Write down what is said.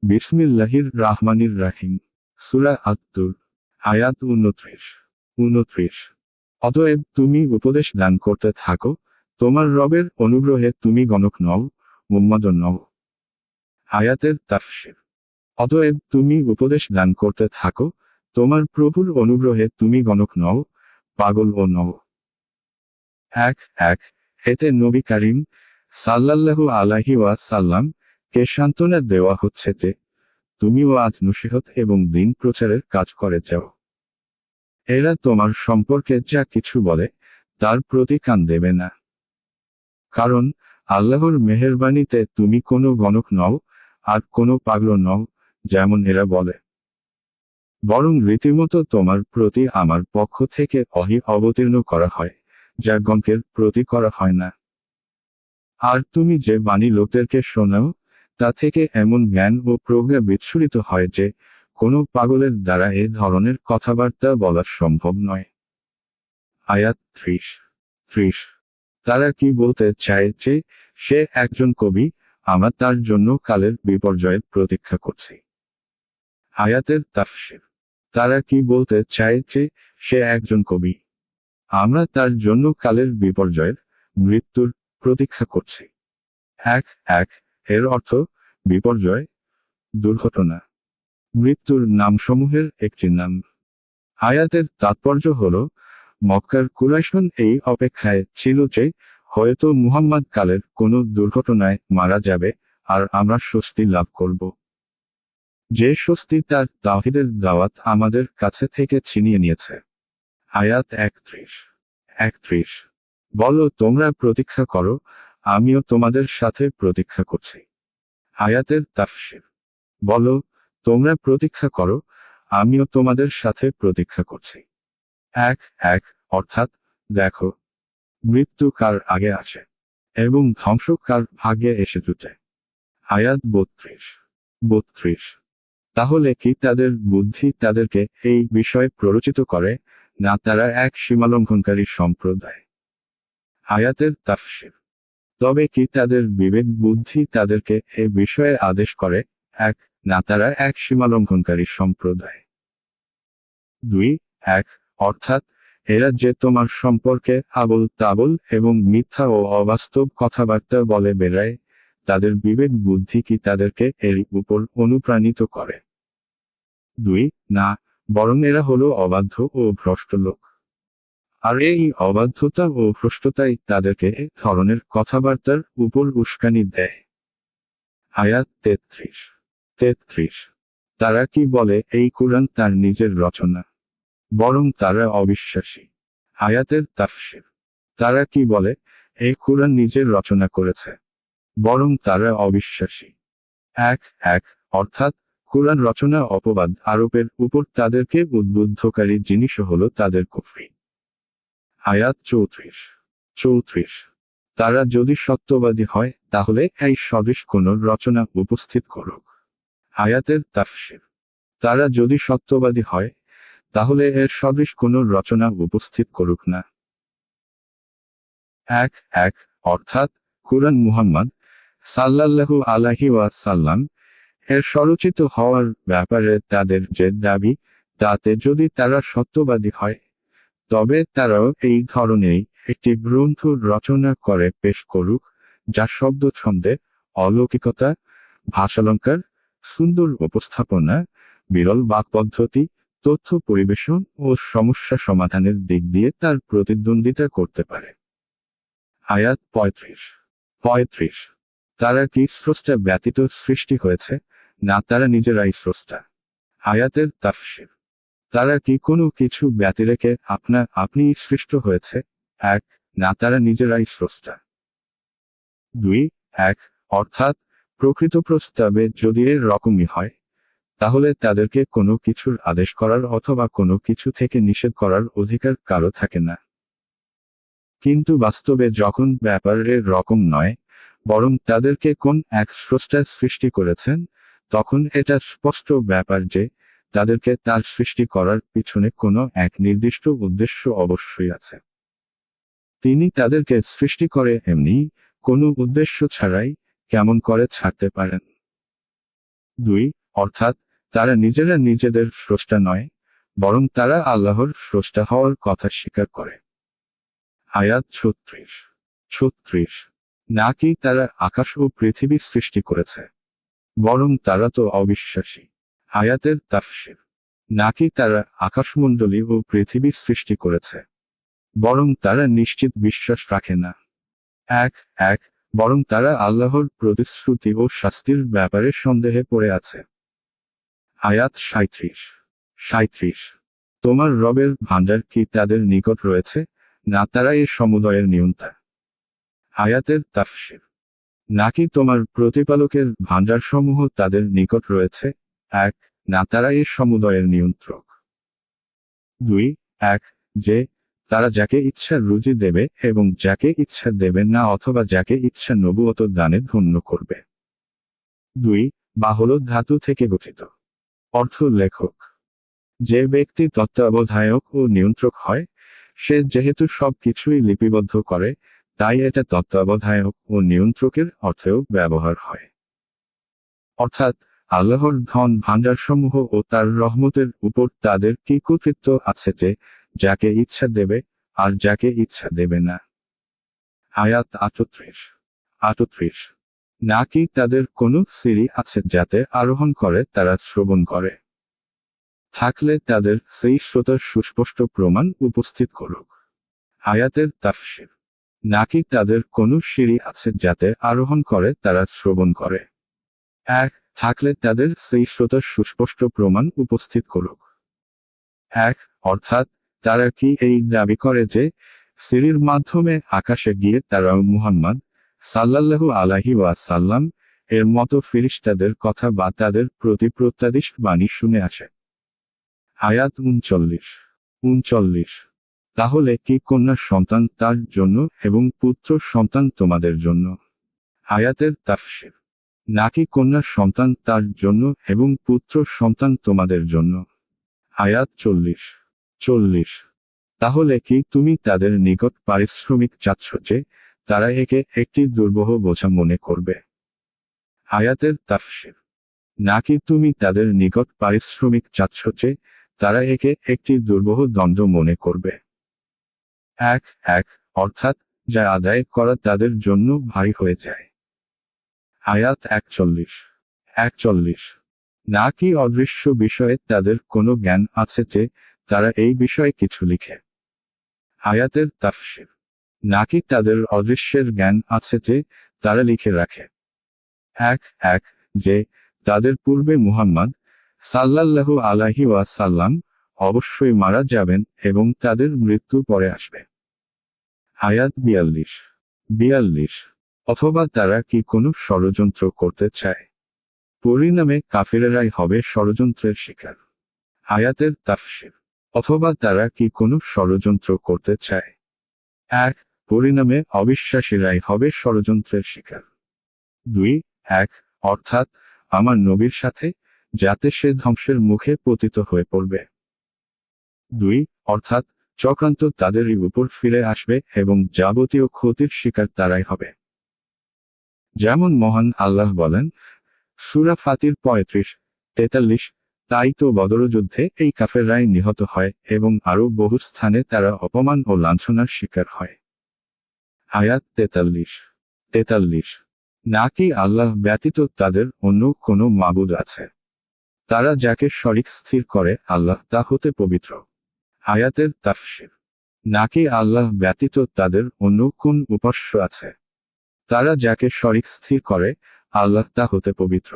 বিসমিল্লাহির রাহমানির রাহিম। সূরা আত-তুর, আয়াত 29। অতএব তুমি উপদেশ দান করতে থাকো, তোমার রবের অনুগ্রহে তুমি গণক নও, উন্মাদ নও। আয়াতের তাফসীর। অতএব তুমি উপদেশ দান করতে থাকো, তোমার প্রভুর অনুগ্রহে তুমি গণক নও, পাগল ও নও। এতে নবী কারীম সাল্লাল্লাহু আলাইহি ওয়াসাল্লাম কে সান্ত্বনা দেওয়া হচ্ছে যে, তুমিও আজ নসিহত এবং দ্বীন প্রচারের কাজ করে যাও। এরা তোমার সম্পর্কে যা কিছু বলে, তার প্রতি কান দেবে না। কারণ আল্লাহর মেহেরবানিতে তুমি কোনো গণক নও, আর কোনো পাগল নও, যেমন এরা বলে। বরং রীতিমতো তোমার প্রতি আমার পক্ষ থেকে ওহী অবতীর্ণ করা হয়, যা গণকের প্রতি করা হয় না। আর তুমি যে বাণী লোকদেরকে শোনাও, তা থেকে এমন জ্ঞান ও প্রজ্ঞা বিচ্ছুরিত হয় যে, কোনো পাগলের দ্বারা এ ধরনের কথাবার্তা বলা সম্ভব নয়। আয়াত 30। তারা কি বলতে চায় যে, সে একজন কবি, আমরা তার জন্য কালের বিপর্যয়ের প্রতীক্ষা করছি। আয়াতের তাফসীর। তারা কি বলতে চায় যে, সে একজন কবি, আমরা তার জন্য কালের বিপর্যয়ের, মৃত্যুর প্রতীক্ষা করছি। এর অর্থ বিপর্যয়, দুর্ঘটনা, মৃত্যুর নামসমূহের একটি নাম। আয়াতের তাৎপর্য হল, মক্কার কুরাইশগণ এই অপেক্ষায় ছিল যে, হয়তো মুহাম্মদ কালের কোনো দুর্ঘটনায় মারা যাবে, আর আমরা স্বস্তি লাভ করব। যে স্বস্তি তার তাওহীদের দাওয়াত আমাদের কাছে থেকে ছিনিয়ে নিয়েছে। আয়াত 31। বলো তোমরা প্রতীক্ষা করো, আমিও তোমাদের সাথে প্রতীক্ষা করছি। আয়াতের তাফসীর। বলো তোমরা প্রতীক্ষা করো, আমিও তোমাদের সাথে প্রতীক্ষা করছি। অর্থাৎ দেখো, মৃত্যু কার আগে আসে, এবং ধ্বংস কার ভাগ্যে এসে জুটে। আয়াত 32। তাহলে কি তাদের বুদ্ধি তাদেরকে এই বিষয়ে প্ররোচিত করে, না তারা এক সীমালঙ্ঘনকারী সম্প্রদায়? আয়াতের তাফসীর। তবে কি তাদের বিবেক বুদ্ধি তাদেরকে এ বিষয়ে আদেশ করে, না তারা এক সীমালঙ্ঘনকারী সম্প্রদায়? 2 অর্থাৎ এরা যে তোমার সম্পর্কে আবল তাবল এবং মিথ্যা ও অবাস্তব কথাবার্তা বলে বেড়ায়, তাদের বিবেক বুদ্ধি কি তাদেরকে এর উপর অনুপ্রাণিত করে? 2 না, বরং এরা হলো অবাধ্য ও ভ্রষ্ট লোক। আর এই অবাধ্যতা ও ভ্রষ্টতাই তাদেরকে এ ধরনের কথাবার্তার উপর উস্কানি দেয়। আয়াত 33। তারা কি বলে এই কুরআন তার নিজের রচনা? বরং তারা অবিশ্বাসী। আয়াতের তাফসীর। তারা কি বলে, এই কুরআন নিজের রচনা করেছে? বরং তারা অবিশ্বাসী। অর্থাৎ কুরআন রচনা অপবাদ আরোপের উপর তাদেরকে উদ্বুদ্ধকারী জিনিস হলো তাদের কুফরি। আয়াত 34। তারা যদি সত্যবাদী হয়, তাহলে এই সদৃশ কোন রচনা উপস্থিত করুক। আয়াতের তাফসীর। তারা যদি সত্যবাদী হয়, তাহলে এর সদৃশ কোন রচনা উপস্থিত করুক না। অর্থাৎ কুরআন মুহাম্মদ সাল্লাল্লাহু আলাইহি ওয়াসাল্লাম এর স্বরচিত হওয়ার ব্যাপারে তাদের যে দাবি, তাতে যদি তারা সত্যবাদী হয়, তবে তারাও এই ধরনেরই একটি গ্রন্থ রচনা করে পেশ করুক, যা শব্দ ছন্দে, অলৌকিকতা, ভাষালঙ্কার, সুন্দর উপস্থাপনা, বিরল বাকপদ্ধতি, তথ্য পরিবেশন ও সমস্যা সমাধানের দিক দিয়ে তার প্রতিদ্বন্দ্বিতা করতে পারে। আয়াত 35। তারা কি স্রষ্টা ব্যতীত সৃষ্টি হয়েছে, না তারা নিজেরাই স্রষ্টা? আয়াতের তাফসীর। তারা কি কোনো কিছু ব্যতিরেকে আপনিই সৃষ্ট হয়েছে, না তারা নিজেরাই স্রষ্টা? 2 অর্থাৎ প্রকৃত প্রস্তাবে যদি এর রকমই হয়, তাহলে তাদেরকে কোনো কিছুর আদেশ করার অথবা কোনো কিছু থেকে নিষেধ করার অধিকার কারো থাকে না। কিন্তু বাস্তবে যখন ব্যাপারের রকম নয়, বরং তাদেরকে কোন এক স্রষ্টা সৃষ্টি করেছেন, তখন এটা স্পষ্ট ব্যাপার যে, তাদেরকে তার সৃষ্টি করার পিছনে কোনো এক নির্দিষ্ট উদ্দেশ্য অবশ্যই আছে। তিনি তাদেরকে সৃষ্টি করে এমনি, কোনো উদ্দেশ্য ছাড়াই কেমন করে ছাড়তে পারেন? 2 অর্থাৎ তারা নিজেরা নিজেদের স্রষ্টা নয়, বরং তারা আল্লাহর স্রষ্টা হওয়ার কথা স্বীকার করে। আয়াত 36 নাকি তারা আকাশ ও পৃথিবী সৃষ্টি করেছে, বরং তারা তো অবিশ্বাসী। আয়াতের তাফসীর নাকি তারা আকাশমণ্ডলী ও পৃথিবী সৃষ্টি করেছে, বরং তারা নিশ্চিত বিশ্বাস রাখে না। এক বরং তারা আল্লাহর প্রতিশ্রুতি ও শাস্তির ব্যাপারে সন্দেহে পড়ে আছে। আয়াত 37 তোমার রবের ভাণ্ডার কি তাদের নিকট রয়েছে, না তারা এ সমুদয়ের নিয়ন্তা? আয়াতের তাফসীর নাকি তোমার প্রতিপালকের ভাণ্ডারসমূহ তাদের নিকট রয়েছে, না তারা এ সমুদয়ের নিয়ন্ত্রক। 2 যে তারা যাকে ইচ্ছা রুজি দেবে এবং যাকে ইচ্ছা দেবে না, অথবা যাকে ইচ্ছা নবুয়ত দানে ধন্য করবে। 2 বা হলো ধাতু থেকে গঠিত। অর্থ লেখক যে ব্যক্তি তত্ত্বাবধায়ক ও নিয়ন্ত্রক হয়, সে যেহেতু সব কিছুই লিপিবদ্ধ করে, তাই এটা তত্ত্বাবধায়ক ও নিয়ন্ত্রকের অর্থেও ব্যবহার হয়। অর্থাৎ আল্লাহর ধন ভাণ্ডারসমূহ ও তার রহমতের উপর তাদের কি কর্তৃত্ব আছে যে যাকে ইচ্ছা দেবে আর যাকে ইচ্ছা দেবে না। আয়াত 38 নাকি তাদের কোনো সিঁড়ি আছে যাতে আরোহণ করে তারা শ্রবণ করে? থাকলে তাদের সেই শ্রোতার সুস্পষ্ট প্রমাণ উপস্থিত করুক। আয়াতের তাফসীর নাকি তাদের কোনো সিঁড়ি আছে যাতে আরোহণ করে তারা শ্রবণ করে? থাকলে তাদের সেই শ্রোতার সুস্পষ্ট প্রমাণ উপস্থিত করুক। অর্থাৎ তারা কি এই দাবি করে যে সিঁড়ির মাধ্যমে আকাশে গিয়ে তারা মুহাম্মদ সাল্লাল্লাহু আলাইহি ওয়াসাল্লাম এর মতো ফেরেশতাদের কথা বা তাদের প্রতি প্রত্যাদিষ্ট বাণী শুনে আসে? আয়াত 39 তাহলে কি কন্যা সন্তান তার জন্য এবং পুত্র সন্তান তোমাদের জন্য? আয়াতের তাফসীর নাকি কন্যা সন্তান তার জন্য এবং পুত্র সন্তান তোমাদের জন্য? আয়াত 40 তাহলে কি তুমি তাদের নিকট পারিশ্রমিক চাচ্ছ যে তারা একে একটি দুর্বহ বোঝা মনে করবে? আয়াতের তাফসীর নাকি তুমি তাদের নিকট পারিশ্রমিক চাচ্ছ যে তারা একে একটি দুর্বহ দণ্ড মনে করবে? অর্থাৎ যা আদায় করা তাদের জন্য ভারী হয়ে যায়। আয়াত 41 নাকি অদৃশ্য বিষয়ে তাদের কোনো জ্ঞান আছে যে তারা এই বিষয়ে কিছু লিখে? আয়াতের তাফসীর নাকি তাদের অদৃশ্যের জ্ঞান আছে যে তারা লিখে রাখে? যে তাদের পূর্বে মুহাম্মদ সাল্লাল্লাহু আলাইহি ওয়াসাল্লাম অবশ্যই মারা যাবেন এবং তাদের মৃত্যু পরে আসবে। আয়াত 42 অথবা তারা কি কোনো ষড়যন্ত্র করতে চায়? পরিণামে কাফিরেরাই হবে ষড়যন্ত্রের শিকার। আয়াতের তাফসীর অথবা তারা কি কোনো ষড়যন্ত্র করতে চায়? পরিণামে অবিশ্বাসীরাই হবে ষড়যন্ত্রের শিকার। 2 অর্থাৎ আমার নবীর সাথে, যাতে সে ধ্বংসের মুখে পতিত হয়ে পড়বে। 2 অর্থাৎ চক্রান্ত তাদেরই উপর ফিরে আসবে এবং যাবতীয় ক্ষতির শিকার তারাই হবে। যেমন মহান আল্লাহ বলেন সূরা ফাতির 35-43 তাই তো বদর যুদ্ধে এই কাফেররাই নিহত হয় এবং আরো বহু স্থানে তারা অপমান ও লাঞ্ছনার শিকার হয়। আয়াত 43 নাকি আল্লাহ ব্যতীত তাদের অন্য কোনো মাবুদ আছে? তারা যাকে শরীক স্থির করে আল্লাহ তা হতে পবিত্র। আয়াতের তাফসীর নাকি আল্লাহ ব্যতীত তাদের অন্য কোন উপাস্য আছে? তারা যাকে শরীক স্থির করে আল্লাহ তা হতে পবিত্র।